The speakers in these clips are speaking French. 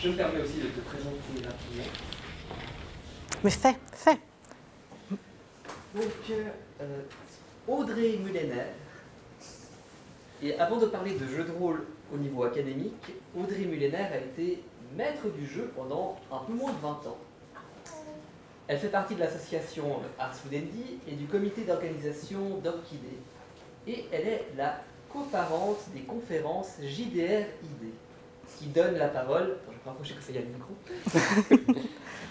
Je me permets aussi de te présenter rapidement. Mais fais. Donc, Audrey Mullener. Et avant de parler de jeux de rôle au niveau académique, Audrey Mullener a été maître du jeu pendant un peu moins de 20 ans. Elle fait partie de l'association Ars Vivendi et du comité d'organisation d'Orchidée. Et elle est la coparente des conférences JDR-ID, qui donne la parole... Attends, je vais rapprocher que ça y a le micro.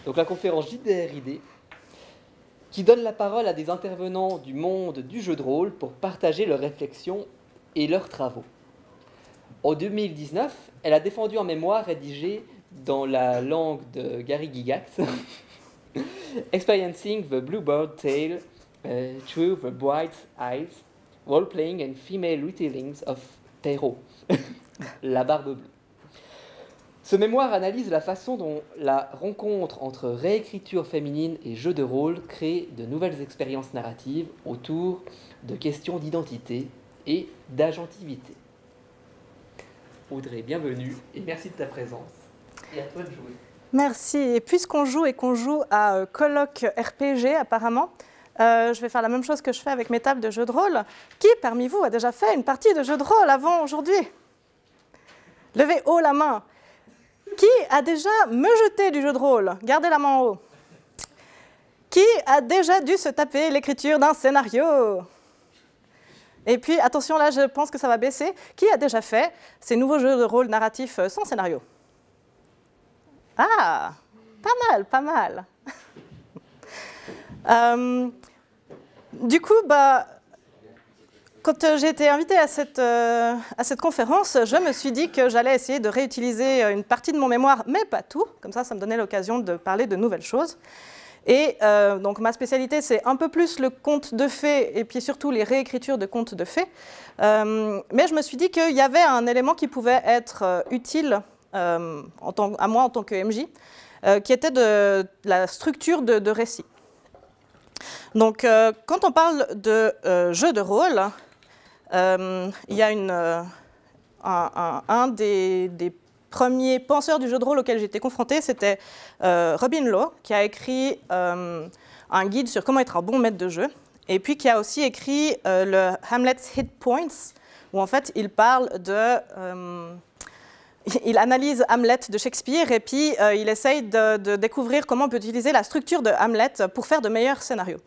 Donc la conférence JDR-ID, qui donne la parole à des intervenants du monde du jeu de rôle pour partager leurs réflexions et leurs travaux. En 2019, elle a défendu un mémoire rédigé dans la langue de Gary Gygax, Experiencing the Bluebird Tale Through the Bright Eyes, Role-Playing and Female Retellings of Perrault, La Barbe Bleue. Ce mémoire analyse la façon dont la rencontre entre réécriture féminine et jeu de rôle crée de nouvelles expériences narratives autour de questions d'identité et d'agentivité. Audrey, bienvenue et merci de ta présence. Et à toi de jouer. Merci. Et puisqu'on joue et qu'on joue à colloque RPG apparemment, je vais faire la même chose que je fais avec mes tables de jeux de rôle. Qui parmi vous a déjà fait une partie de jeu de rôle avant aujourd'hui? Levez haut la main. Qui a déjà jeté du jeu de rôle? Gardez la main en haut. Qui a déjà dû se taper l'écriture d'un scénario? Et puis, attention, là, je pense que ça va baisser. Qui a déjà fait ces nouveaux jeux de rôle narratifs sans scénario? Ah, pas mal. Du coup, quand j'ai été invitée à cette conférence, je me suis dit que j'allais essayer de réutiliser une partie de mon mémoire, mais pas tout. Comme ça me donnait l'occasion de parler de nouvelles choses. Et donc ma spécialité, c'est un peu plus le conte de fées et puis surtout les réécritures de contes de fées. Mais je me suis dit qu'il y avait un élément qui pouvait être utile à moi en tant que MJ, qui était de la structure de récit. Donc quand on parle de jeu de rôle, il y a un des premiers penseurs du jeu de rôle auquel j'ai été confrontée, c'était Robin Law, qui a écrit un guide sur comment être un bon maître de jeu, et puis qui a aussi écrit le Hamlet's Hit Points, où en fait il parle il analyse Hamlet de Shakespeare, et puis il essaye de découvrir comment on peut utiliser la structure de Hamlet pour faire de meilleurs scénarios.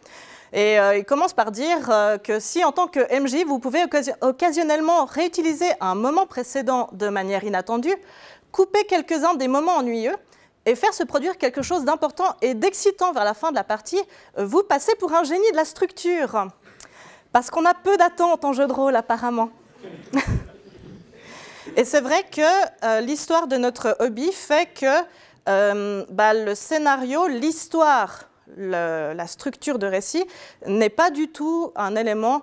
Et il commence par dire que si, en tant que MJ, vous pouvez occasionnellement réutiliser un moment précédent de manière inattendue, couper quelques-uns des moments ennuyeux et faire se produire quelque chose d'important et d'excitant vers la fin de la partie, vous passez pour un génie de la structure. Parce qu'on a peu d'attentes en jeu de rôle, apparemment. Et c'est vrai que l'histoire de notre hobby fait que le scénario, l'histoire, la structure de récit n'est pas du tout un élément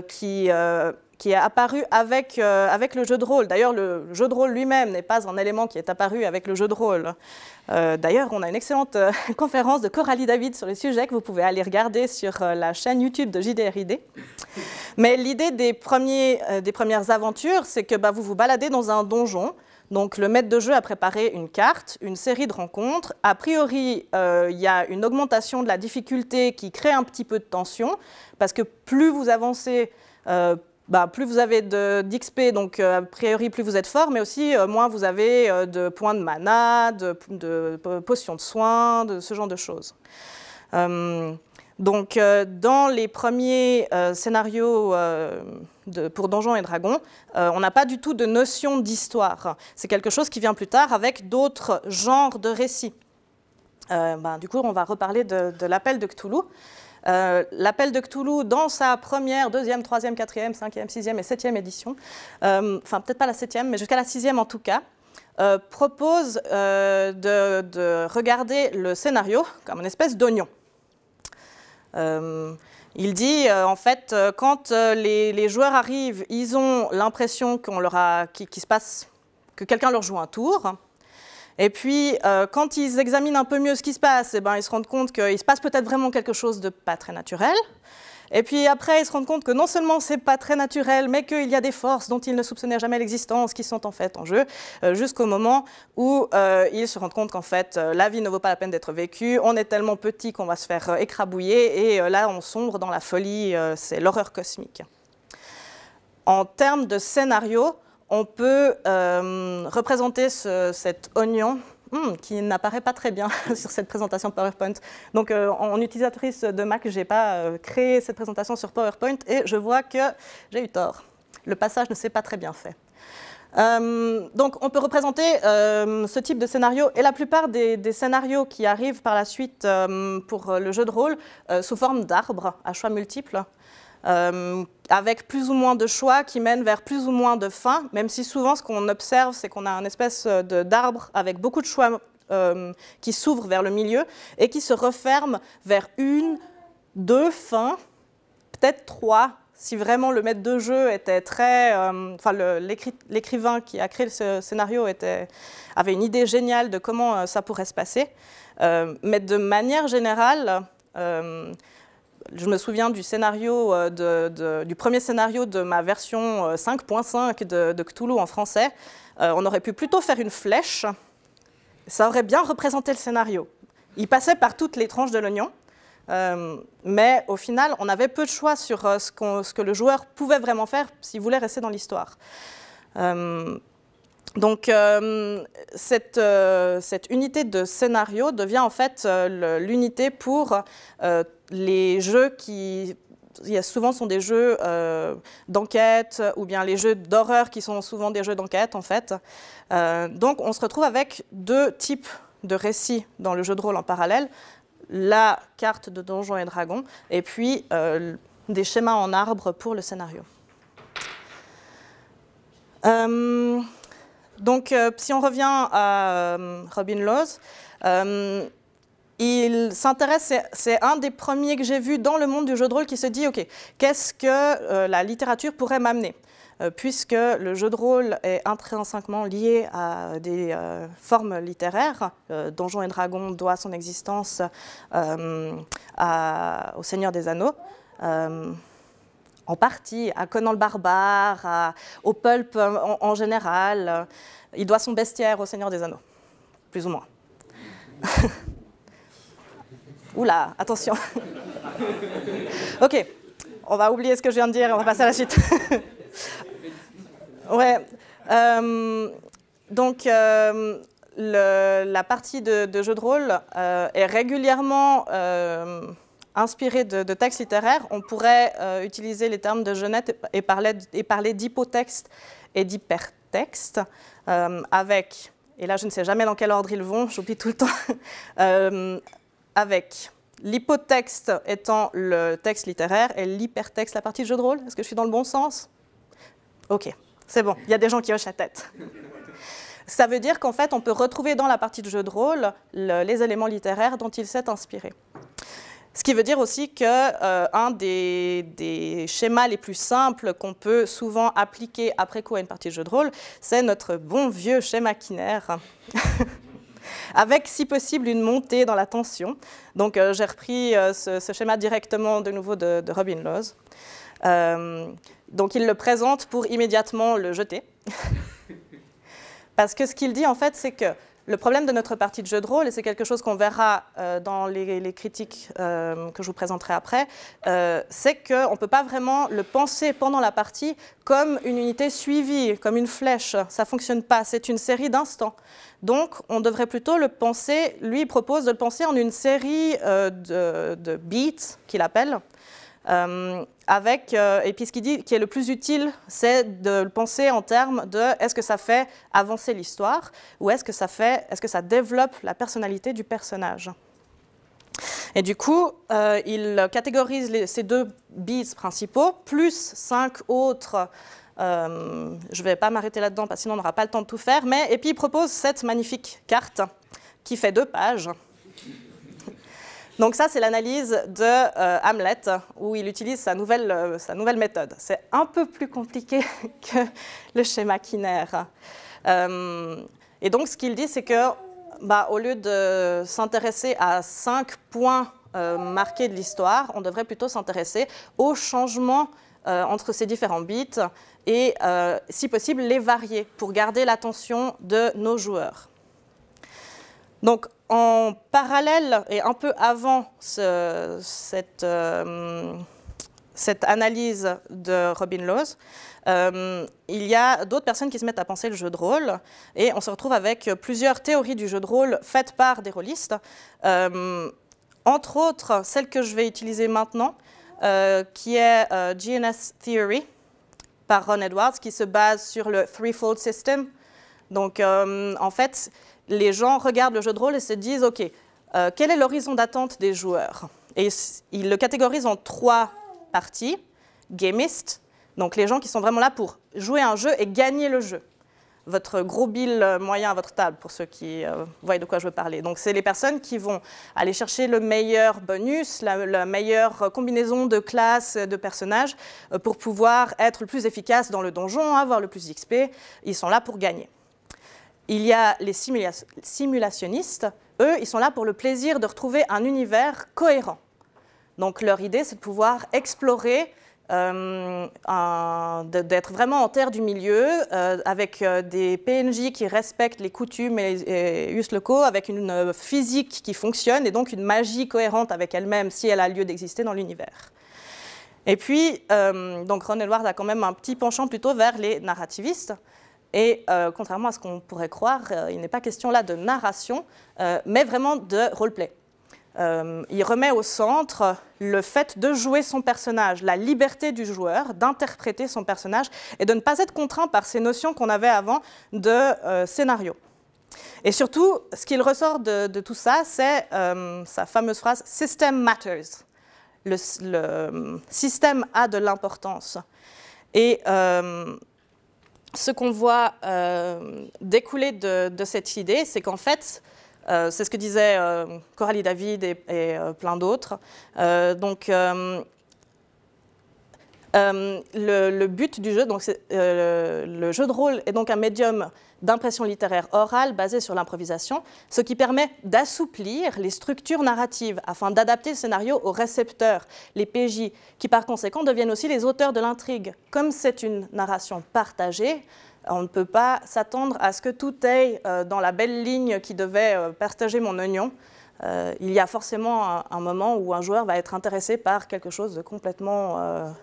qui est apparu avec le jeu de rôle. D'ailleurs, le jeu de rôle lui-même n'est pas un élément qui est apparu avec le jeu de rôle. D'ailleurs, on a une excellente conférence de Coralie David sur le sujet que vous pouvez aller regarder sur la chaîne YouTube de JDR-ID. Mais l'idée des premières aventures, c'est que vous vous baladez dans un donjon. Donc, le maître de jeu a préparé une carte, une série de rencontres. A priori, il y a une augmentation de la difficulté qui crée un petit peu de tension, parce que plus vous avancez, plus vous avez d'XP, donc a priori plus vous êtes fort, mais aussi moins vous avez de points de mana, de potions de soins, de ce genre de choses. Donc, dans les premiers scénarios pour Donjons et Dragons, on n'a pas du tout de notion d'histoire. C'est quelque chose qui vient plus tard avec d'autres genres de récits. Du coup, on va reparler de l'Appel de Cthulhu. L'Appel de Cthulhu, dans sa première, deuxième, troisième, quatrième, cinquième, sixième et septième édition, enfin peut-être pas la septième, mais jusqu'à la sixième en tout cas, propose de regarder le scénario comme une espèce d'oignon. Il dit, en fait, quand les joueurs arrivent, ils ont l'impression qu'il se passe, que quelqu'un leur joue un tour. Et puis, quand ils examinent un peu mieux ce qui se passe, ils se rendent compte qu'il se passe peut-être vraiment quelque chose de pas très naturel. Et puis après, ils se rendent compte que non seulement c'est pas très naturel, mais qu'il y a des forces dont ils ne soupçonnaient jamais l'existence qui sont en fait en jeu, jusqu'au moment où ils se rendent compte qu'en fait, la vie ne vaut pas la peine d'être vécue, on est tellement petit qu'on va se faire écrabouiller, et là, on sombre dans la folie, c'est l'horreur cosmique. En termes de scénario, on peut représenter cet oignon, qui n'apparaît pas très bien sur cette présentation PowerPoint. Donc, en utilisatrice de Mac, je n'ai pas créé cette présentation sur PowerPoint et je vois que j'ai eu tort. Le passage ne s'est pas très bien fait. Donc, on peut représenter ce type de scénario et la plupart des scénarios qui arrivent par la suite pour le jeu de rôle sous forme d'arbres à choix multiples. Avec plus ou moins de choix qui mènent vers plus ou moins de fins, même si souvent ce qu'on observe, c'est qu'on a une espèce d'arbre avec beaucoup de choix qui s'ouvrent vers le milieu et qui se referment vers 1, 2 fins, peut-être 3, si vraiment le maître de jeu était très... enfin, l'écrivain qui a créé ce scénario avait une idée géniale de comment ça pourrait se passer. Mais de manière générale... je me souviens du scénario, du premier scénario de ma version 5.5 de Cthulhu en français. On aurait pu plutôt faire une flèche. Ça aurait bien représenté le scénario. Il passait par toutes les tranches de l'oignon, mais au final, on avait peu de choix sur ce que le joueur pouvait vraiment faire s'il voulait rester dans l'histoire. Donc, cette unité de scénario devient en fait l'unité pour les jeux qui souvent sont des jeux d'enquête ou bien les jeux d'horreur qui sont souvent des jeux d'enquête en fait. Donc, on se retrouve avec 2 types de récits dans le jeu de rôle en parallèle. La carte de Donjons et Dragons et puis des schémas en arbre pour le scénario. Donc, si on revient à Robin Laws, il s'intéresse, c'est un des premiers que j'ai vu dans le monde du jeu de rôle qui se dit, OK, qu'est-ce que la littérature pourrait m'amener ? Puisque le jeu de rôle est intrinsèquement lié à des formes littéraires, Donjons et Dragons doit son existence au Seigneur des Anneaux, en partie à Conan le Barbare, au pulp en général. Il doit son bestiaire au Seigneur des Anneaux, plus ou moins. Oula, attention. OK, on va oublier ce que je viens de dire et on va passer à la suite. Ouais. Donc, la partie de jeu de rôle est régulièrement inspirée de textes littéraires. On pourrait utiliser les termes de Genette et parler d'hypotexte et d'hypertexte avec, et là je ne sais jamais dans quel ordre ils vont, j'oublie tout le temps, avec l'hypotexte étant le texte littéraire et l'hypertexte la partie de jeu de rôle. Est-ce que je suis dans le bon sens? OK, c'est bon, il y a des gens qui hochent la tête. Ça veut dire qu'en fait, on peut retrouver dans la partie de jeu de rôle les éléments littéraires dont il s'est inspiré. Ce qui veut dire aussi qu'un des schémas les plus simples qu'on peut souvent appliquer après coup à une partie de jeu de rôle, c'est notre bon vieux schéma Kinner, avec si possible une montée dans la tension. Donc j'ai repris ce schéma directement de nouveau de Robin Laws. Donc il le présente pour immédiatement le jeter. Parce que ce qu'il dit en fait, c'est que le problème de notre partie de jeu de rôle, et c'est quelque chose qu'on verra dans les critiques que je vous présenterai après, c'est qu'on ne peut pas vraiment le penser pendant la partie comme une unité suivie, comme une flèche. Ça ne fonctionne pas, c'est une série d'instants. Donc, on devrait plutôt le penser, lui il propose de le penser en une série de beats, qu'il appelle, et puis ce qu'il dit qui est le plus utile, c'est de le penser en termes de est-ce que ça fait avancer l'histoire ou est-ce que ça développe la personnalité du personnage. Et du coup, il catégorise ces 2 beats principaux, plus 5 autres. Je ne vais pas m'arrêter là-dedans parce que sinon on n'aura pas le temps de tout faire. Et puis il propose cette magnifique carte qui fait 2 pages. Donc ça, c'est l'analyse de Hamlet, où il utilise sa nouvelle méthode. C'est un peu plus compliqué que le schéma Kinner. Et donc, ce qu'il dit, c'est que, au lieu de s'intéresser à 5 points marqué de l'histoire, on devrait plutôt s'intéresser aux changements entre ces différents bits et, si possible, les varier pour garder l'attention de nos joueurs. Donc, en parallèle et un peu avant cette analyse de Robin Laws, il y a d'autres personnes qui se mettent à penser le jeu de rôle et on se retrouve avec plusieurs théories du jeu de rôle faites par des rôlistes, entre autres celle que je vais utiliser maintenant, qui est GNS Theory par Ron Edwards, qui se base sur le Threefold System. Donc, en fait, les gens regardent le jeu de rôle et se disent, OK, quel est l'horizon d'attente des joueurs? Et ils le catégorisent en 3 parties. Gamist, donc les gens qui sont vraiment là pour jouer un jeu et gagner le jeu. Votre gros bill moyen à votre table, pour ceux qui voient de quoi je veux parler. Donc, c'est les personnes qui vont aller chercher le meilleur bonus, la meilleure combinaison de classes, de personnages, pour pouvoir être le plus efficace dans le donjon, avoir le plus d'XP. Ils sont là pour gagner. Il y a les simulationnistes. Eux, ils sont là pour le plaisir de retrouver un univers cohérent. Donc, leur idée, c'est de pouvoir explorer, d'être vraiment en terre du milieu, avec des PNJ qui respectent les coutumes et les us locaux, avec une physique qui fonctionne et donc une magie cohérente avec elle-même si elle a lieu d'exister dans l'univers. Et puis, donc Ron Edwards a quand même un petit penchant plutôt vers les narrativistes. Et contrairement à ce qu'on pourrait croire, il n'est pas question là de narration, mais vraiment de roleplay. Il remet au centre le fait de jouer son personnage, la liberté du joueur, d'interpréter son personnage et de ne pas être contraint par ces notions qu'on avait avant de scénario. Et surtout, ce qu'il ressort de tout ça, c'est sa fameuse phrase « System matters ». Le système a de l'importance. Et ce qu'on voit découler de cette idée, c'est qu'en fait, c'est ce que disaient Coralie David et plein d'autres. Le but du jeu, donc le jeu de rôle est donc un médium d'impression littéraire orale basé sur l'improvisation, ce qui permet d'assouplir les structures narratives afin d'adapter le scénario aux récepteurs, les PJ, qui par conséquent deviennent aussi les auteurs de l'intrigue. Comme c'est une narration partagée, on ne peut pas s'attendre à ce que tout aille dans la belle ligne qui devait partager mon oignon. Il y a forcément un moment où un joueur va être intéressé par quelque chose de complètement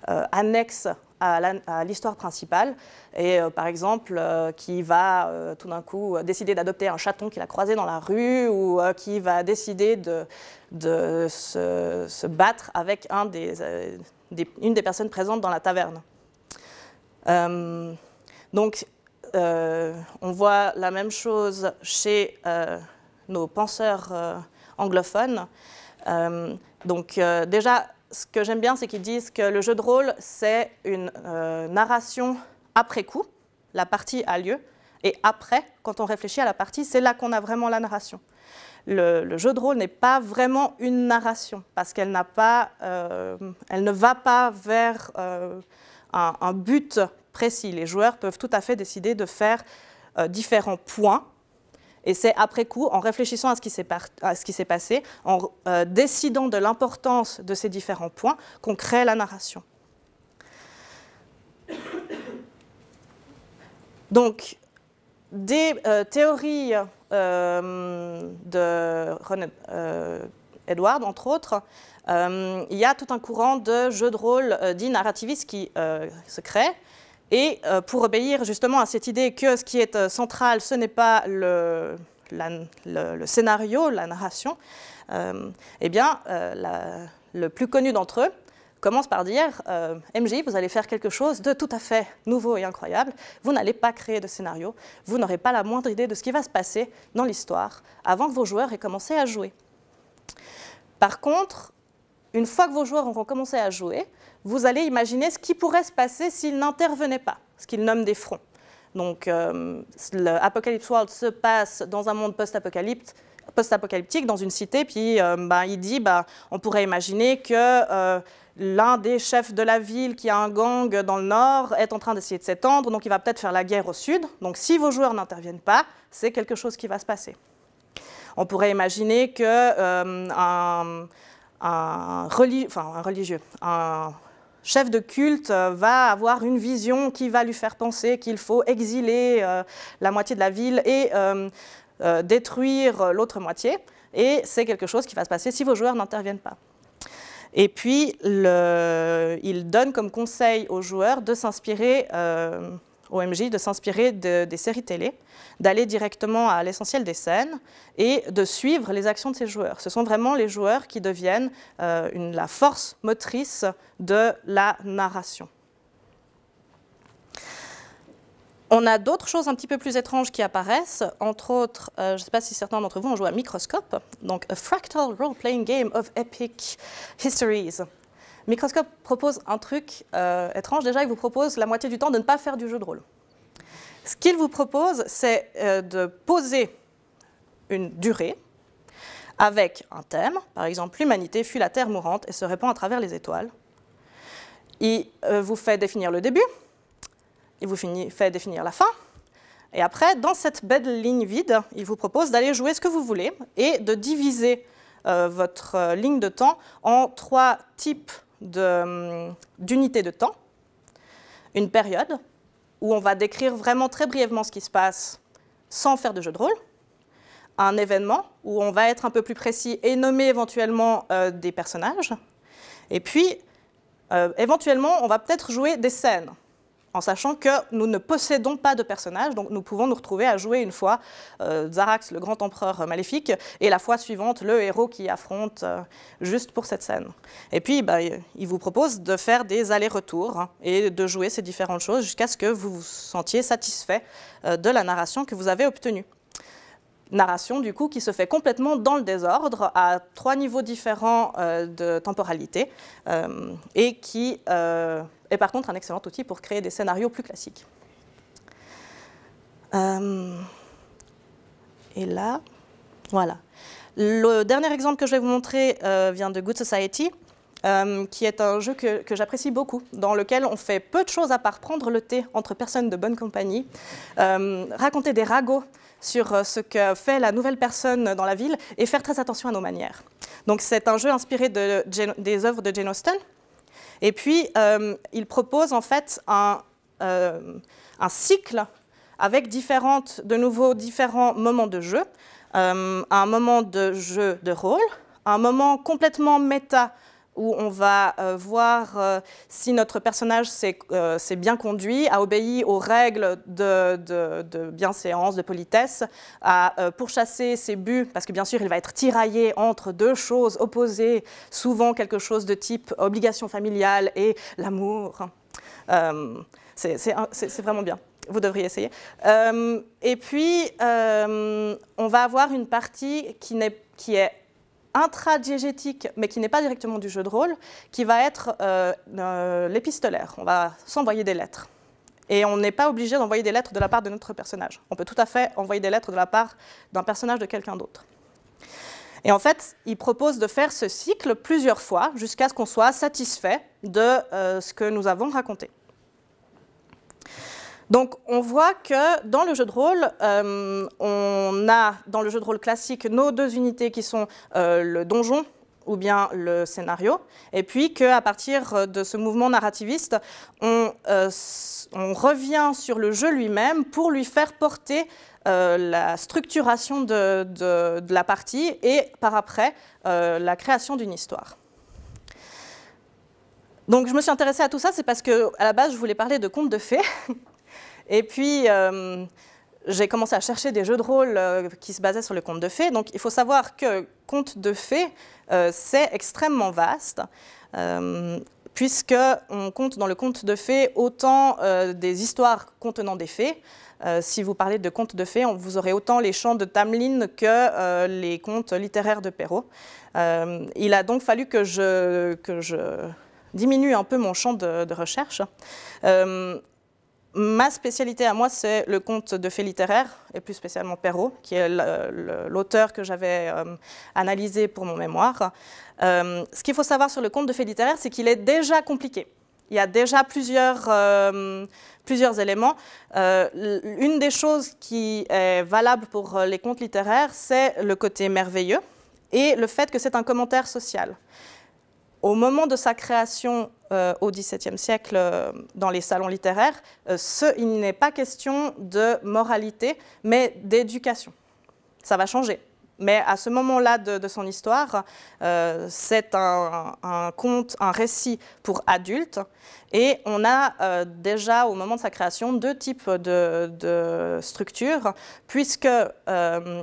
annexe à l'histoire principale et par exemple qui va tout d'un coup décider d'adopter un chaton qu'il a croisé dans la rue ou qui va décider de se battre avec une des personnes présentes dans la taverne. Donc, on voit la même chose chez nos penseurs anglophones. Déjà, ce que j'aime bien, c'est qu'ils disent que le jeu de rôle, c'est une narration après coup. La partie a lieu. Et après, quand on réfléchit à la partie, c'est là qu'on a vraiment la narration. Le jeu de rôle n'est pas vraiment une narration, parce qu'elle elle ne va pas vers un but précis. Les joueurs peuvent tout à fait décider de faire différents points. Et c'est après coup, en réfléchissant à ce qui s'est passé, en décidant de l'importance de ces différents points, qu'on crée la narration. Donc, des théories de Ron Edwards, entre autres, il y a tout un courant de jeux de rôle dits narrativistes qui se crée. Et pour obéir justement à cette idée que ce qui est central, ce n'est pas le scénario, la narration, eh bien, le plus connu d'entre eux commence par dire MJ, vous allez faire quelque chose de tout à fait nouveau et incroyable. Vous n'allez pas créer de scénario. Vous n'aurez pas la moindre idée de ce qui va se passer dans l'histoire avant que vos joueurs aient commencé à jouer. Par contre, une fois que vos joueurs auront commencé à jouer, vous allez imaginer ce qui pourrait se passer s'ils n'intervenaient pas, ce qu'ils nomment des fronts. Donc, l'Apocalypse World se passe dans un monde post-apocalyptique, dans une cité, puis il dit on pourrait imaginer que l'un des chefs de la ville qui a un gang dans le nord est en train d'essayer de s'étendre, donc il va peut-être faire la guerre au sud. Donc, si vos joueurs n'interviennent pas, c'est quelque chose qui va se passer. On pourrait imaginer que un chef de culte va avoir une vision qui va lui faire penser qu'il faut exiler la moitié de la ville et détruire l'autre moitié. Et c'est quelque chose qui va se passer si vos joueurs n'interviennent pas. Et puis, il donne comme conseil aux joueurs de s'inspirer, au MJ, de s'inspirer des séries télé, d'aller directement à l'essentiel des scènes et de suivre les actions de ces joueurs. Ce sont vraiment les joueurs qui deviennent la force motrice de la narration. On a d'autres choses un petit peu plus étranges qui apparaissent, entre autres, je ne sais pas si certains d'entre vous ont joué à Microscope, donc A Fractal Role-Playing Game of Epic Histories. Microscope propose un truc étrange. Déjà, il vous propose la moitié du temps de ne pas faire du jeu de rôle. Ce qu'il vous propose, c'est de poser une durée avec un thème. Par exemple, l'humanité fuit la Terre mourante et se répand à travers les étoiles. Il vous fait définir le début. Il vous fait définir la fin. Et après, dans cette belle ligne vide, il vous propose d'aller jouer ce que vous voulez et de diviser votre ligne de temps en 3 types d'unités de temps. Une période, où on va décrire vraiment très brièvement ce qui se passe sans faire de jeu de rôle. Un événement, où on va être un peu plus précis et nommer éventuellement des personnages. Et puis, éventuellement, on va peut-être jouer des scènes, en sachant que nous ne possédons pas de personnages, donc nous pouvons nous retrouver à jouer une fois Zarax, le grand empereur maléfique, et la fois suivante, le héros qui affronte juste pour cette scène. Et puis, il vous propose de faire des allers-retours et de jouer ces différentes choses jusqu'à ce que vous vous sentiez satisfait de la narration que vous avez obtenue. Narration, du coup, qui se fait complètement dans le désordre, à 3 niveaux différents de temporalité, et qui est par contre un excellent outil pour créer des scénarios plus classiques. Et là, voilà. Le dernier exemple que je vais vous montrer vient de Good Society, qui est un jeu que j'apprécie beaucoup, dans lequel on fait peu de choses à part prendre le thé entre personnes de bonne compagnie, raconter des ragots sur ce que fait la nouvelle personne dans la ville et faire très attention à nos manières. Donc c'est un jeu inspiré des œuvres de Jane Austen. Et puis, il propose en fait un cycle avec de nouveau différents moments de jeu. Un moment de jeu de rôle, un moment complètement méta où on va voir si notre personnage s'est bien conduit, a obéi aux règles de bienséance, de politesse, a pourchassé ses buts, parce que bien sûr, il va être tiraillé entre 2 choses opposées, souvent quelque chose de type obligation familiale et l'amour. C'est vraiment bien. Vous devriez essayer. Et puis, on va avoir une partie qui est intradiégétique, mais qui n'est pas directement du jeu de rôle, qui va être l'épistolaire. On va s'envoyer des lettres. Et on n'est pas obligé d'envoyer des lettres de la part de notre personnage. On peut tout à fait envoyer des lettres de la part d'un personnage de quelqu'un d'autre. Et en fait, il propose de faire ce cycle plusieurs fois, jusqu'à ce qu'on soit satisfait de ce que nous avons raconté. Donc, on voit que dans le jeu de rôle, on a dans le jeu de rôle classique nos 2 unités qui sont le donjon ou bien le scénario, et puis qu'à partir de ce mouvement narrativiste, on revient sur le jeu lui-même pour lui faire porter la structuration de la partie et par après la création d'une histoire. Donc, je me suis intéressée à tout ça, c'est parce qu'à la base, je voulais parler de contes de fées. Et puis, j'ai commencé à chercher des jeux de rôle qui se basaient sur le conte de fées. Donc, il faut savoir que conte de fées, c'est extrêmement vaste, puisqu'on compte dans le conte de fées autant des histoires contenant des fées. Si vous parlez de contes de fées, vous aurez autant les chants de Tamlin que les contes littéraires de Perrault. Il a donc fallu que je diminue un peu mon champ de recherche. Ma spécialité à moi, c'est le conte de fées littéraire, et plus spécialement Perrault, qui est l'auteur que j'avais analysé pour mon mémoire. Ce qu'il faut savoir sur le conte de fées littéraire, c'est qu'il est déjà compliqué. Il y a déjà plusieurs plusieurs éléments. Une des choses qui est valable pour les contes littéraires, c'est le côté merveilleux et le fait que c'est un commentaire social. Au moment de sa création au XVIIe siècle dans les salons littéraires, il n'est pas question de moralité, mais d'éducation. Ça va changer. Mais à ce moment-là de son histoire, c'est un conte, un récit pour adultes. Et on a déjà, au moment de sa création, deux types de structures, puisque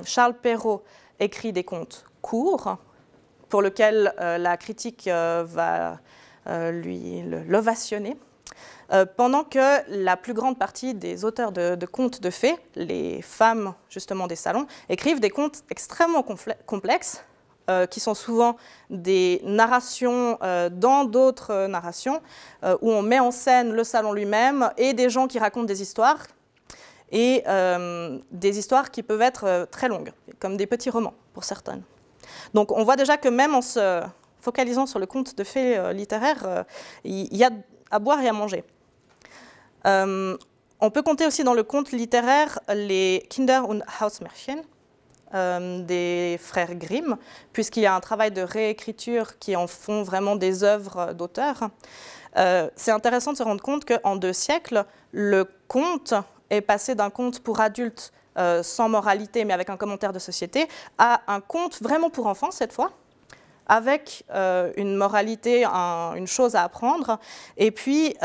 Charles Perrault écrit des contes courts, pour lesquels la critique va lui l'ovationner, pendant que la plus grande partie des auteurs de contes de fées, les femmes justement des salons, écrivent des contes extrêmement complexes, qui sont souvent des narrations dans d'autres narrations, où on met en scène le salon lui-même et des gens qui racontent des histoires, et des histoires qui peuvent être très longues, comme des petits romans pour certaines. Donc on voit déjà que même en se focalisant sur le conte de fées littéraire, il y a à boire et à manger. On peut compter aussi dans le conte littéraire les Kinder- und Hausmärchen des frères Grimm, puisqu'il y a un travail de réécriture qui en font vraiment des œuvres d'auteurs. C'est intéressant de se rendre compte qu'en 2 siècles, le conte est passé d'un conte pour adultes sans moralité, mais avec un commentaire de société, à un conte vraiment pour enfants, cette fois, avec une moralité, une chose à apprendre. Et puis,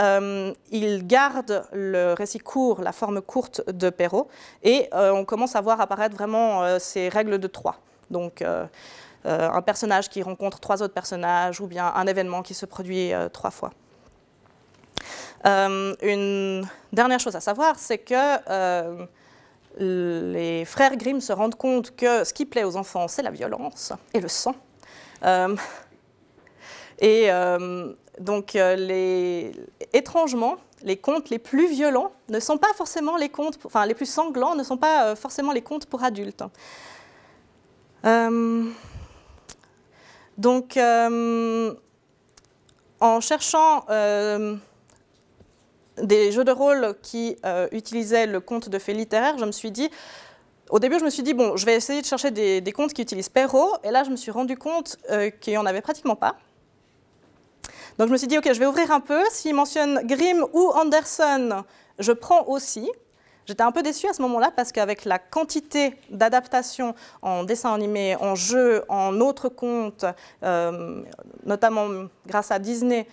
il garde le récit court, la forme courte de Perrault, et on commence à voir apparaître vraiment ces règles de 3. Donc, un personnage qui rencontre 3 autres personnages, ou bien un événement qui se produit 3 fois. Une dernière chose à savoir, c'est que les frères Grimm se rendent compte que ce qui plaît aux enfants, c'est la violence et le sang. Étrangement, les contes les plus violents ne sont pas forcément les contes, enfin les plus sanglants ne sont pas forcément les contes pour adultes. En cherchant des jeux de rôle qui utilisaient le conte de fées littéraire, au début, je me suis dit, bon, je vais essayer de chercher des contes qui utilisent Perrault, et là, je me suis rendu compte qu'il n'y en avait pratiquement pas. Donc, je me suis dit, OK, je vais ouvrir un peu. S'il mentionne Grimm ou Andersen, je prends aussi. J'étais un peu déçue à ce moment-là, parce qu'avec la quantité d'adaptations en dessin animé, en jeu, en autres contes, notamment grâce à Disney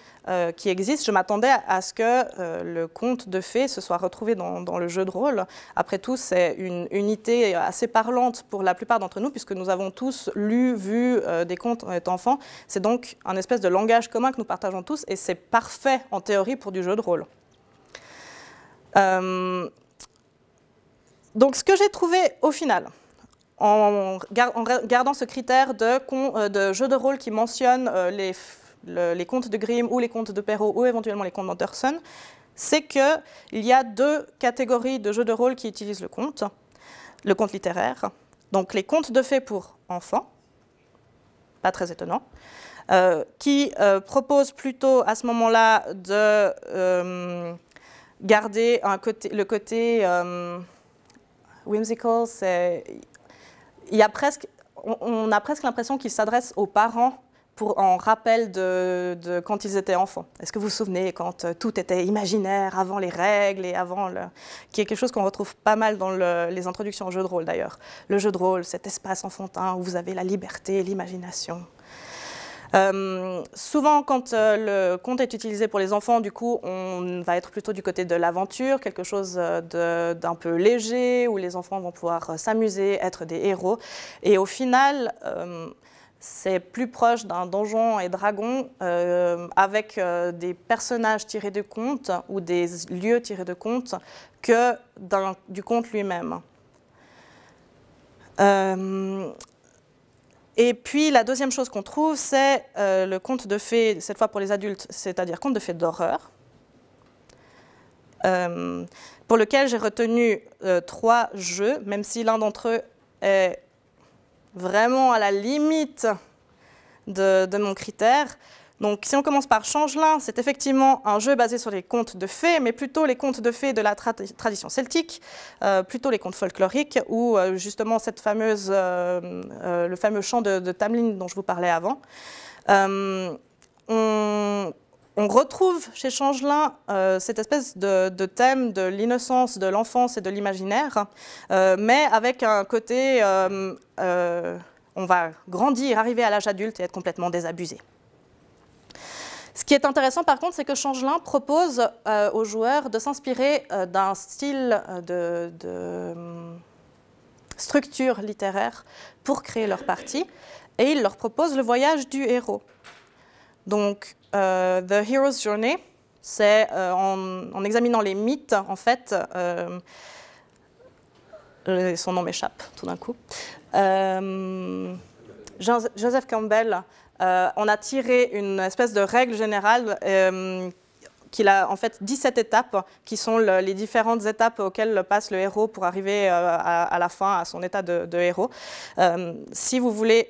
qui existe, je m'attendais à ce que le conte de fées se soit retrouvé dans le jeu de rôle. Après tout, c'est une unité assez parlante pour la plupart d'entre nous, puisque nous avons tous lu, vu des contes en étant enfants. C'est donc un espèce de langage commun que nous partageons tous, et c'est parfait en théorie pour du jeu de rôle. Donc, ce que j'ai trouvé au final, en gardant ce critère de jeu de rôle qui mentionne les contes de Grimm ou les contes de Perrault ou éventuellement les contes d'Andersen, c'est qu'il y a 2 catégories de jeux de rôle qui utilisent le conte littéraire. Donc, les contes de fées pour enfants, pas très étonnant, qui proposent plutôt à ce moment-là de garder le côté whimsical, on a presque l'impression qu'il s'adresse aux parents en rappel de quand ils étaient enfants. Est-ce que vous vous souvenez quand tout était imaginaire, avant les règles et avant qui est quelque chose qu'on retrouve pas mal dans les introductions au jeu de rôle d'ailleurs. Le jeu de rôle, cet espace enfantin où vous avez la liberté et l'imagination. Souvent, quand le conte est utilisé pour les enfants, du coup, on va être plutôt du côté de l'aventure, quelque chose d'un peu léger, où les enfants vont pouvoir s'amuser, être des héros. Et au final, c'est plus proche d'un donjon et dragon avec des personnages tirés de contes ou des lieux tirés de contes que du conte lui-même. Et puis, la deuxième chose qu'on trouve, c'est le conte de fées, cette fois pour les adultes, c'est-à-dire conte de fées d'horreur, pour lequel j'ai retenu 3 jeux, même si l'un d'entre eux est vraiment à la limite de mon critère. Donc, si on commence par Changelin, c'est effectivement un jeu basé sur les contes de fées, mais plutôt les contes de fées de la tradition celtique, plutôt les contes folkloriques, ou justement le fameux chant de Tamlin dont je vous parlais avant. On retrouve chez Changelin cette espèce de thème de l'innocence, de l'enfance et de l'imaginaire, mais avec un côté, on va grandir, arriver à l'âge adulte et être complètement désabusé. Ce qui est intéressant par contre, c'est que Changelin propose aux joueurs de s'inspirer d'un style de structure littéraire pour créer leur partie, et il leur propose le voyage du héros. Donc, The Hero's Journey, c'est en examinant les mythes, en fait, son nom m'échappe tout d'un coup, Joseph Campbell, on a tiré une espèce de règle générale qu'il a en fait 17 étapes, qui sont les différentes étapes auxquelles passe le héros pour arriver à la fin, à son état de héros. Si vous voulez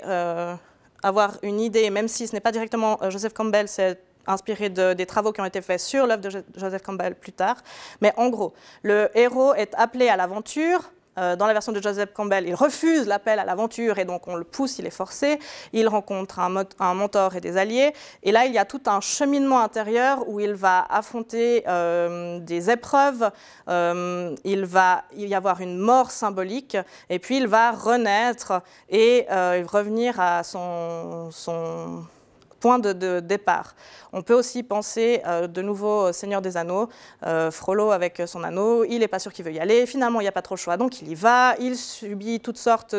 avoir une idée, même si ce n'est pas directement Joseph Campbell, c'est inspiré des travaux qui ont été faits sur l'œuvre de Joseph Campbell plus tard. Mais en gros, le héros est appelé à l'aventure. Dans la version de Joseph Campbell, il refuse l'appel à l'aventure et donc on le pousse, il est forcé. Il rencontre un mentor et des alliés. Et là, il y a tout un cheminement intérieur où il va affronter des épreuves. Il va y avoir une mort symbolique et puis il va renaître et revenir à son point de départ. On peut aussi penser de nouveau au Seigneur des Anneaux, Frollo avec son anneau, il n'est pas sûr qu'il veut y aller, finalement il n'y a pas trop le choix, donc il y va, il subit toutes sortes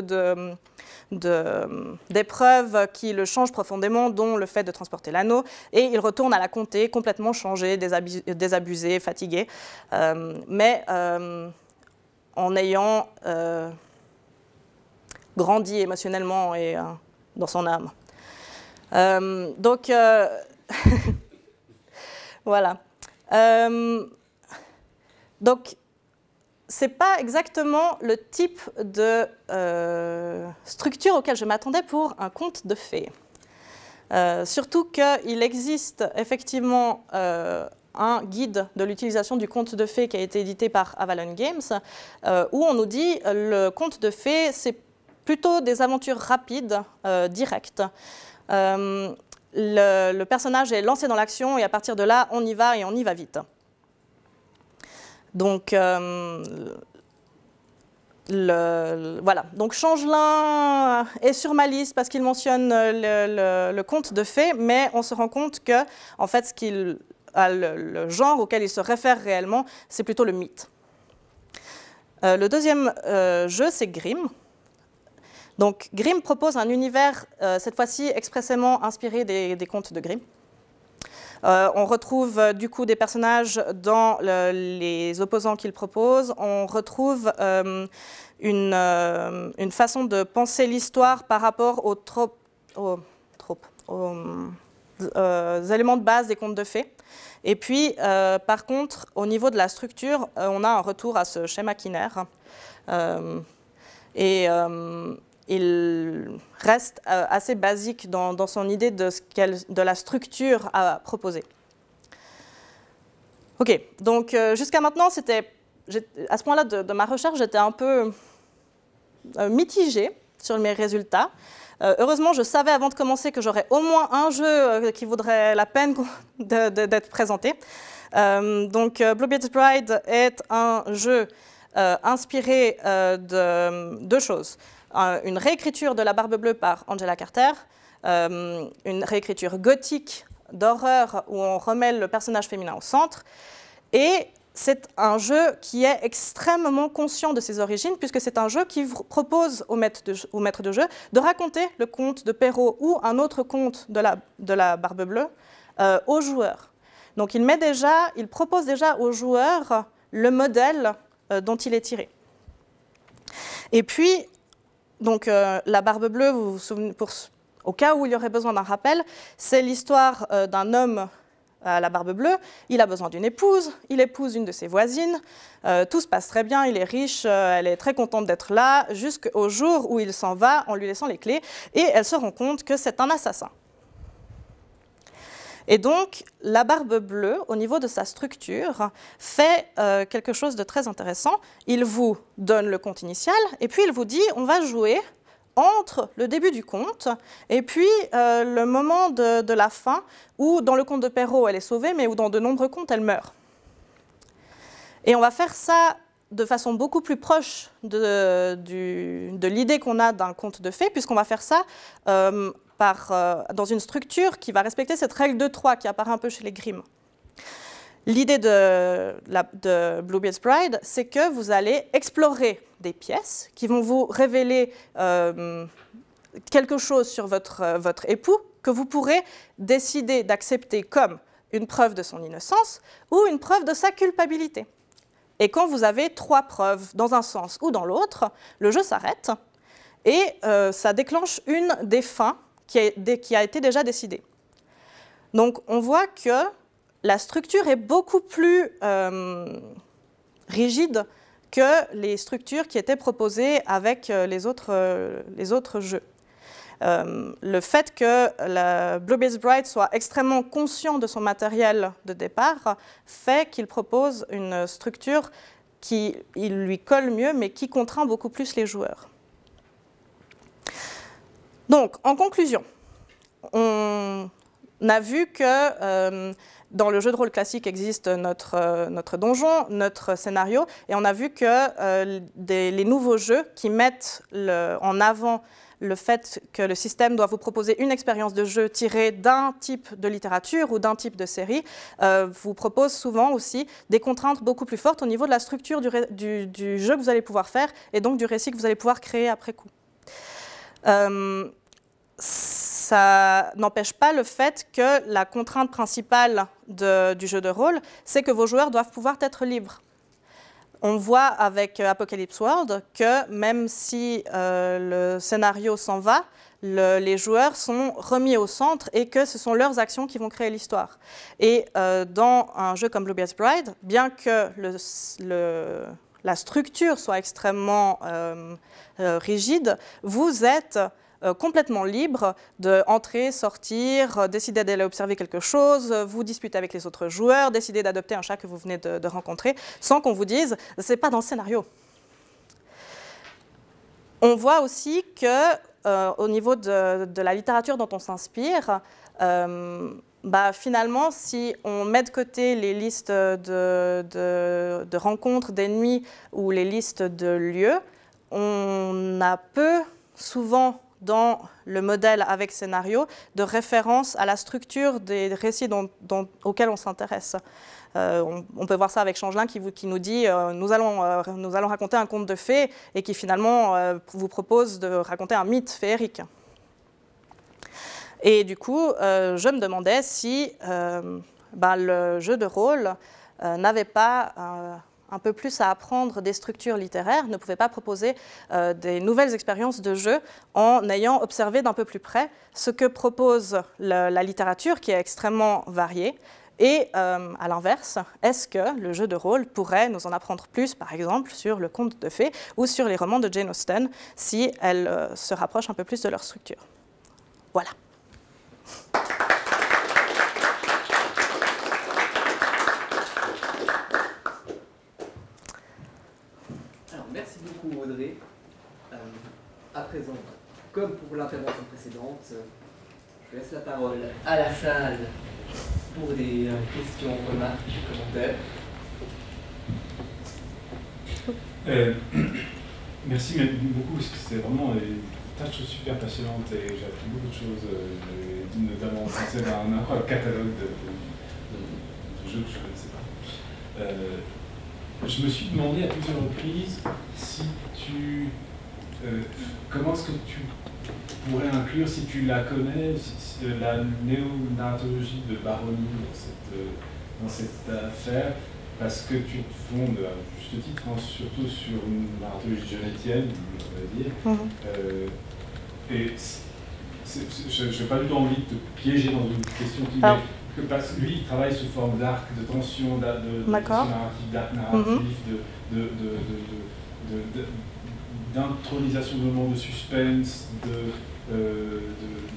d'épreuves qui le changent profondément, dont le fait de transporter l'anneau, et il retourne à la comté complètement changé, désabusé, fatigué, mais en ayant grandi émotionnellement et dans son âme. Donc, voilà. Donc, c'est pas exactement le type de structure auquel je m'attendais pour un conte de fées. Surtout qu'il existe effectivement un guide de l'utilisation du conte de fées qui a été édité par Avalon Games, où on nous dit le conte de fées, c'est plutôt des aventures rapides, directes. Le personnage est lancé dans l'action et à partir de là, on y va et on y va vite. Donc, voilà. Donc, Changelin est sur ma liste parce qu'il mentionne le conte de fées, mais on se rend compte que, en fait, le genre auquel il se réfère réellement, c'est plutôt le mythe. Le deuxième jeu, c'est Grimm. Donc, Grimm propose un univers, cette fois-ci, expressément inspiré des contes de Grimm. On retrouve du coup des personnages dans les opposants qu'il propose. On retrouve une façon de penser l'histoire par rapport aux éléments de base des contes de fées. Et puis, par contre, au niveau de la structure, on a un retour à ce schéma quinaire. Il reste assez basique dans son idée de la structure à proposer. Ok, donc jusqu'à maintenant, à ce point-là de ma recherche, j'étais un peu mitigée sur mes résultats. Heureusement, je savais avant de commencer que j'aurais au moins un jeu qui vaudrait la peine d'être présenté. Donc, Bluebeard's Bride est un jeu inspiré de deux choses. Une réécriture de La Barbe Bleue par Angela Carter, une réécriture gothique d'horreur où on remet le personnage féminin au centre. Et c'est un jeu qui est extrêmement conscient de ses origines, puisque c'est un jeu qui propose au maître de jeu de raconter le conte de Perrault ou un autre conte de la Barbe Bleue aux joueurs. Donc il propose déjà aux joueurs le modèle dont il est tiré. Et puis, donc, La Barbe Bleue, vous vous souvenez, au cas où il y aurait besoin d'un rappel, c'est l'histoire d'un homme à la barbe bleue. Il a besoin d'une épouse, il épouse une de ses voisines, tout se passe très bien, il est riche, elle est très contente d'être là, jusqu'au jour où il s'en va en lui laissant les clés, et elle se rend compte que c'est un assassin. Et donc, la barbe bleue, au niveau de sa structure, fait quelque chose de très intéressant. Il vous donne le compte initial, et puis il vous dit, on va jouer entre le début du conte et puis le moment de la fin, où dans le conte de Perrault, elle est sauvée, mais où dans de nombreux contes, elle meurt. Et on va faire ça de façon beaucoup plus proche de l'idée qu'on a d'un conte de fées, puisqu'on va faire ça dans une structure qui va respecter cette règle de 3 qui apparaît un peu chez les Grimm. L'idée de Bluebeard's Bride, c'est que vous allez explorer des pièces qui vont vous révéler quelque chose sur votre époux que vous pourrez décider d'accepter comme une preuve de son innocence ou une preuve de sa culpabilité. Et quand vous avez 3 preuves dans un sens ou dans l'autre, le jeu s'arrête et ça déclenche une des fins qui a été déjà décidée. Donc on voit que la structure est beaucoup plus rigide que les structures qui étaient proposées avec les autres jeux. Le fait que la Bluebeard's Bride soit extrêmement conscient de son matériel de départ fait qu'il propose une structure qui lui colle mieux, mais qui contraint beaucoup plus les joueurs. Donc, en conclusion, on a vu que dans le jeu de rôle classique existe notre donjon, notre scénario, et on a vu que les nouveaux jeux qui mettent en avant le fait que le système doit vous proposer une expérience de jeu tirée d'un type de littérature ou d'un type de série, vous propose souvent aussi des contraintes beaucoup plus fortes au niveau de la structure du jeu que vous allez pouvoir faire et donc du récit que vous allez pouvoir créer après coup. Ça n'empêche pas le fait que la contrainte principale du jeu de rôle, c'est que vos joueurs doivent pouvoir être libres. On voit avec Apocalypse World que même si le scénario s'en va, les joueurs sont remis au centre et que ce sont leurs actions qui vont créer l'histoire. Et dans un jeu comme Bluebeard's Bride, bien que la structure soit extrêmement rigide, vous êtes complètement libre d'entrer, sortir, décider d'aller observer quelque chose, vous disputer avec les autres joueurs, décider d'adopter un chat que vous venez de rencontrer, sans qu'on vous dise « c'est pas dans le scénario ». On voit aussi que au niveau de la littérature dont on s'inspire, finalement, si on met de côté les listes de rencontres, d'ennemis ou les listes de lieux, on a peu, souvent, dans le modèle avec scénario, de référence à la structure des récits auxquels on s'intéresse. On peut voir ça avec Changelin qui nous dit nous allons raconter un conte de fées et qui finalement vous propose de raconter un mythe féerique. Et du coup, je me demandais si le jeu de rôle n'avait pas un peu plus à apprendre des structures littéraires, ne pouvait pas proposer des nouvelles expériences de jeu en ayant observé d'un peu plus près ce que propose la littérature, qui est extrêmement variée. Et à l'inverse, est-ce que le jeu de rôle pourrait nous en apprendre plus, par exemple, sur le conte de fées ou sur les romans de Jane Austen, si elle se rapproche un peu plus de leur structure? Voilà. Merci beaucoup Audrey. À présent, comme pour l'intervention précédente, je laisse la parole à la salle pour des questions, remarques, commentaires. Merci beaucoup, parce que c'était vraiment une tâche super passionnante et j'ai appris beaucoup de choses, notamment en français, un incroyable catalogue de jeux que je ne connaissais pas. Je me suis demandé à plusieurs reprises si comment est-ce que tu pourrais inclure, si tu la connais, la néonatologie de Baroni dans cette affaire, parce que tu te fondes, à juste titre, surtout sur une narratologie jonetienne, on va dire. Et je n'ai pas du tout envie de te piéger dans une question qui parce que lui, il travaille sous forme d'arc, de tension, de tension narrative, d'arc narratif, d'intronisation de moments de suspense,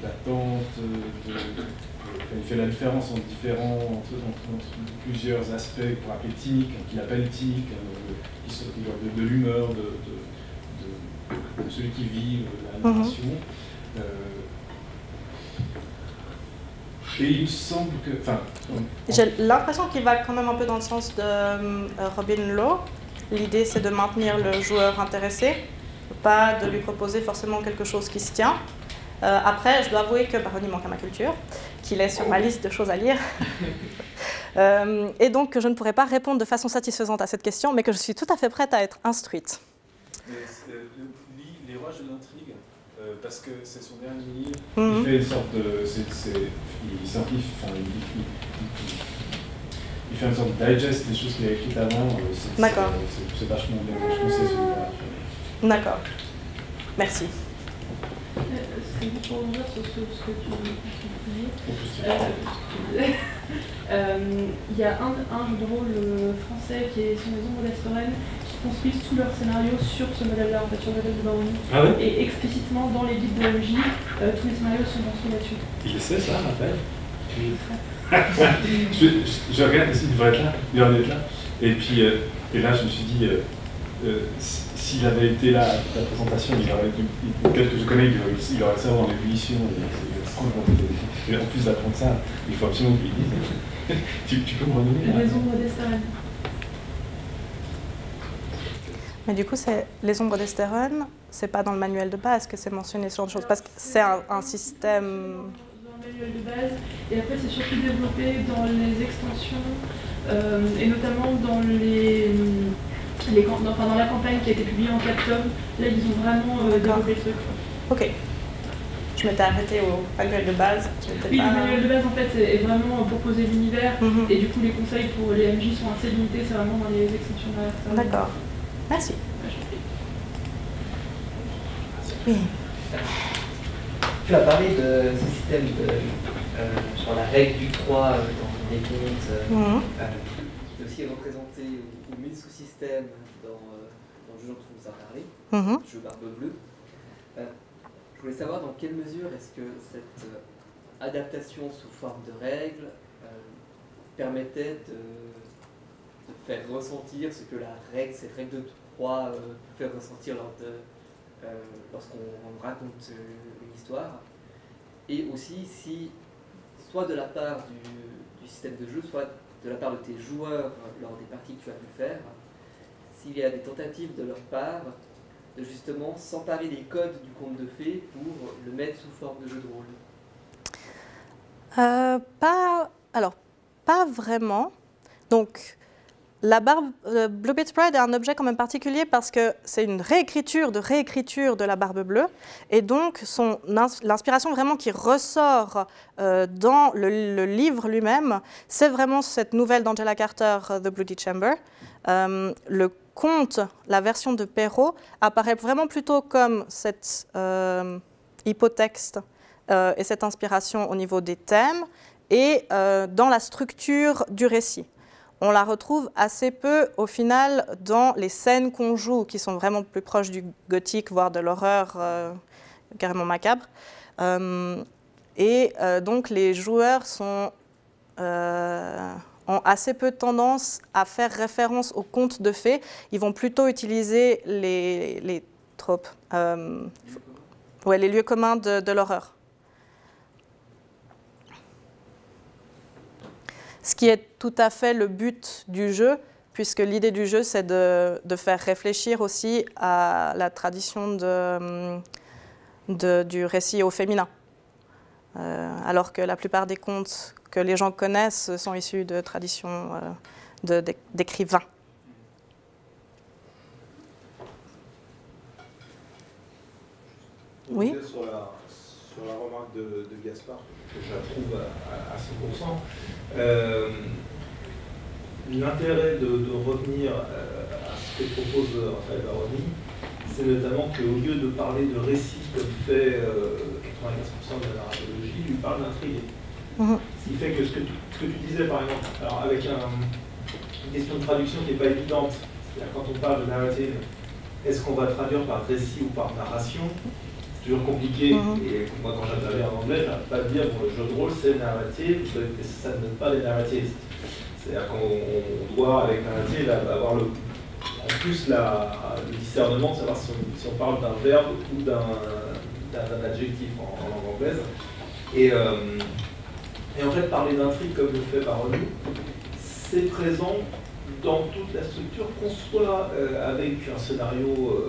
d'attente, il fait la différence entre plusieurs aspects pour appeler tinique, qu'il appelle tinique, qui sont de l'humeur, de celui qui vit la narration. Et il me semble que... J'ai l'impression qu'il va quand même un peu dans le sens de Robin Law. L'idée, c'est de maintenir le joueur intéressé, pas de lui proposer forcément quelque chose qui se tient. Après, je dois avouer que Baroni manque à ma culture, qu'il est sur ma liste de choses à lire. Et donc, je ne pourrais pas répondre de façon satisfaisante à cette question, mais que je suis tout à fait prête à être instruite. Les Rois de l'intrigue, parce que c'est son dernier livre, il fait une sorte de... Il fait une sorte de digest des choses qu'il a écrites avant. D'accord. C'est vachement bien. Je conseille celui-là. D'accord. Merci. C'est juste pour revenir sur ce que tu disais. Il y a un jeu de rôle français qui est sur les ombres d'Estoren qui construisent tout leur scénario sur ce modèle-là, en fait, sur le modèle de Baroni. Ah ouais? Et explicitement dans les guides de MJ, tous les scénarios sont construits là-dessus. Il sait ça, rappelle. Je regarde, il devrait être là, il devrait être là. Et puis, et là, je me suis dit, s'il avait été là à la présentation, peut-être que je connais, il aurait ça en ébullition. Et en plus d'apprendre ça, il faut absolument qu'il dise. Tu peux me redonner Les ombres d'Estoren. Mais du coup, les ombres d'Estoren, c'est pas dans le manuel de base que c'est mentionné ce genre de choses, parce que c'est un système... Manuel de base, et après c'est surtout développé dans les extensions et notamment dans dans la campagne qui a été publiée en 4 tomes. Là ils ont vraiment développé le truc. Ok. Je m'étais arrêtée au manuel de base. Oui, le manuel de base en fait est vraiment pour poser l'univers et du coup les conseils pour les MJ sont assez limités, c'est vraiment dans les extensions de la... D'accord. Merci. Oui. Tu as parlé de ce système sur la règle du 3 dans les contes, qui est aussi représenté ou mis sous-système dans le jeu dont tu nous as parlé, le jeu Barbe Bleue. Je voulais savoir dans quelle mesure est-ce que cette adaptation sous forme de règles permettait de faire ressentir ce que cette règle de 3 peut faire ressentir lorsqu'on raconte une histoire, et aussi si, soit de la part du système de jeu, soit de la part de tes joueurs lors des parties que tu as pu faire, s'il y a des tentatives de leur part de justement s'emparer des codes du conte de fées pour le mettre sous forme de jeu de rôle. Pas vraiment. Donc, la Barbe Bluebeard's Pride est un objet quand même particulier parce que c'est une réécriture de la Barbe Bleue, et donc l'inspiration vraiment qui ressort dans le livre lui-même, c'est vraiment cette nouvelle d'Angela Carter, The Bloody Chamber. Le conte, la version de Perrault, apparaît vraiment plutôt comme cet hypotexte et cette inspiration au niveau des thèmes et dans la structure du récit. On la retrouve assez peu, au final, dans les scènes qu'on joue, qui sont vraiment plus proches du gothique, voire de l'horreur carrément macabre. Donc, les joueurs ont assez peu tendance à faire référence aux contes de fées. Ils vont plutôt utiliser les tropes, les lieux communs de l'horreur. Ce qui est tout à fait le but du jeu, puisque l'idée du jeu, c'est de faire réfléchir aussi à la tradition du récit au féminin. Alors que la plupart des contes que les gens connaissent sont issus de traditions d'écrivains. Oui. Sur la remarque de Gaspard, que j'approuve à 100%, l'intérêt de revenir à ce que propose Raphaël Baroni, c'est notamment qu'au lieu de parler de récit comme fait 95% de la narratologie, il lui parle d'intrigue. Ce qui fait que ce que tu disais par exemple, alors avec une question de traduction qui n'est pas évidente, c'est-à-dire quand on parle de narrative, est-ce qu'on va traduire par récit ou par narration? C'est toujours compliqué, et moi quand j'interviens en anglais, j'arrive pas à dire bon, le jeu de rôle c'est narrative, ça ne donne pas des narratives. C'est-à-dire qu'on doit, avec narrative, avoir en plus le discernement de savoir si on parle d'un verbe ou d'un adjectif en langue anglaise. Et en fait, parler d'intrigue comme le fait Baroni, c'est présent dans toute la structure, qu'on soit avec un scénario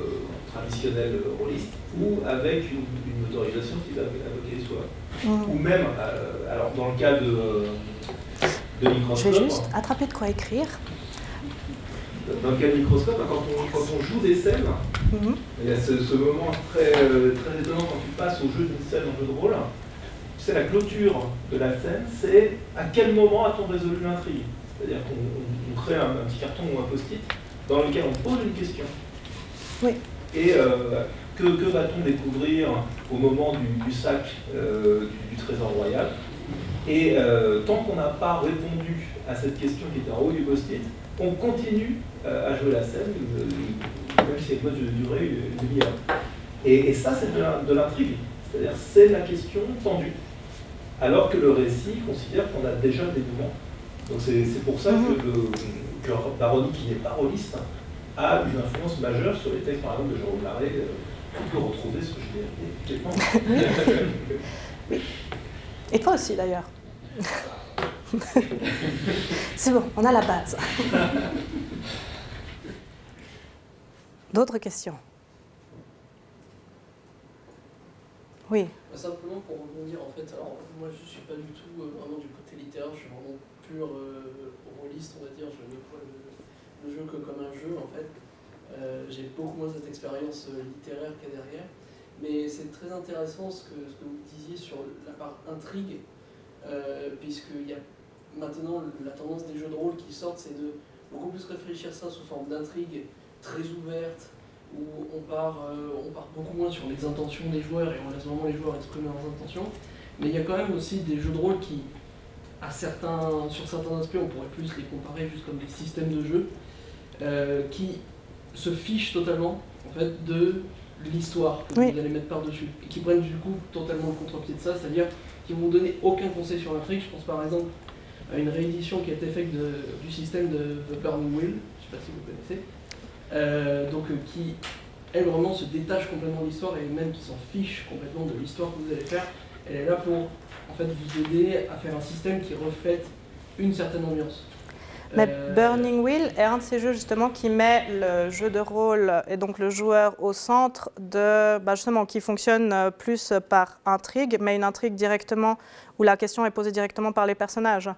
traditionnel rôliste ou avec une autorisation qui va invoquer l'histoire. Ou même, alors dans le cas de Microscope... Je vais juste attraper de quoi écrire. Dans le cas de Microscope, quand on joue des scènes, il y a ce moment très étonnant quand tu passes au jeu d'une scène en jeu de rôle. C'est la clôture de la scène, c'est à quel moment a-t-on résolu l'intrigue? C'est-à-dire qu'on crée un petit carton ou un post-it dans lequel on pose une question. Oui. Et que va-t-on découvrir au moment du sac du trésor royal? Et tant qu'on n'a pas répondu à cette question qui était en haut du post-it, on continue à jouer la scène, même si elle peut durer une demi-heure. Et ça, c'est de l'intrigue. C'est-à-dire, c'est la question tendue. Alors que le récit considère qu'on a déjà le dénouement. Donc c'est pour ça que Baroni, qui n'est pas rôliste, a une influence majeure sur les textes, par exemple, de Jérôme Larrey. On peut retrouver ce que je l'ai dit. Et toi aussi, d'ailleurs. C'est bon, on a la base. D'autres questions? Oui. Simplement pour rebondir, en fait, alors moi je ne suis pas du tout vraiment du côté littéraire, je suis vraiment pur rôliste, on va dire, je ne vois le jeu que comme un jeu, en fait. J'ai beaucoup moins cette expérience littéraire qu'il y a derrière, mais c'est très intéressant ce que vous disiez sur la part intrigue, puisqu'il y a maintenant la tendance des jeux de rôle qui sortent, c'est de beaucoup plus réfléchir ça sous forme d'intrigue très ouverte, où on part beaucoup moins sur les intentions des joueurs et on laisse vraiment les joueurs exprimer leurs intentions. Mais il y a quand même aussi des jeux de rôle qui, sur certains aspects, on pourrait plus les comparer juste comme des systèmes de jeu, qui se fichent totalement en fait, de l'histoire que vous allez mettre par-dessus, et qui prennent du coup totalement le contre-pied de ça, c'est-à-dire qu'ils ne vont donner aucun conseil sur l'intrigue. Je pense par exemple à une réédition qui a été faite du système de The Burning Wheel, je ne sais pas si vous connaissez. Qui, elle, vraiment se détache complètement de l'histoire et même qui s'en fiche complètement de l'histoire que vous allez faire. Elle est là pour, en fait, vous aider à faire un système qui reflète une certaine ambiance. Mais Burning Wheel est un de ces jeux, justement, qui met le jeu de rôle et donc le joueur au centre justement, qui fonctionne plus par intrigue, mais une intrigue directement, où la question est posée directement par les personnages.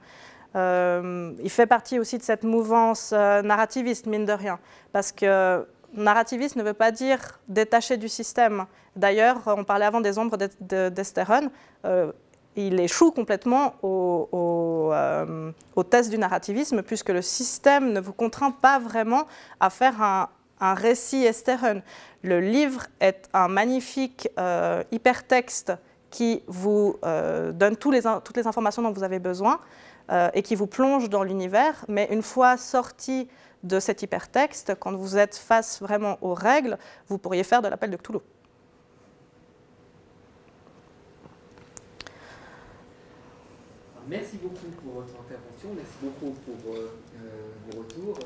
Il fait partie aussi de cette mouvance narrativiste, mine de rien, parce que narrativiste ne veut pas dire détaché du système. D'ailleurs, on parlait avant des ombres d'Esteren, il échoue complètement au test du narrativisme, puisque le système ne vous contraint pas vraiment à faire un récit Esteren. Le livre est un magnifique hypertexte qui vous donne toutes les informations dont vous avez besoin, et qui vous plonge dans l'univers, mais une fois sorti de cet hypertexte, quand vous êtes face vraiment aux règles, vous pourriez faire de l'appel de Cthulhu. Merci beaucoup pour votre intervention, merci beaucoup pour vos retours.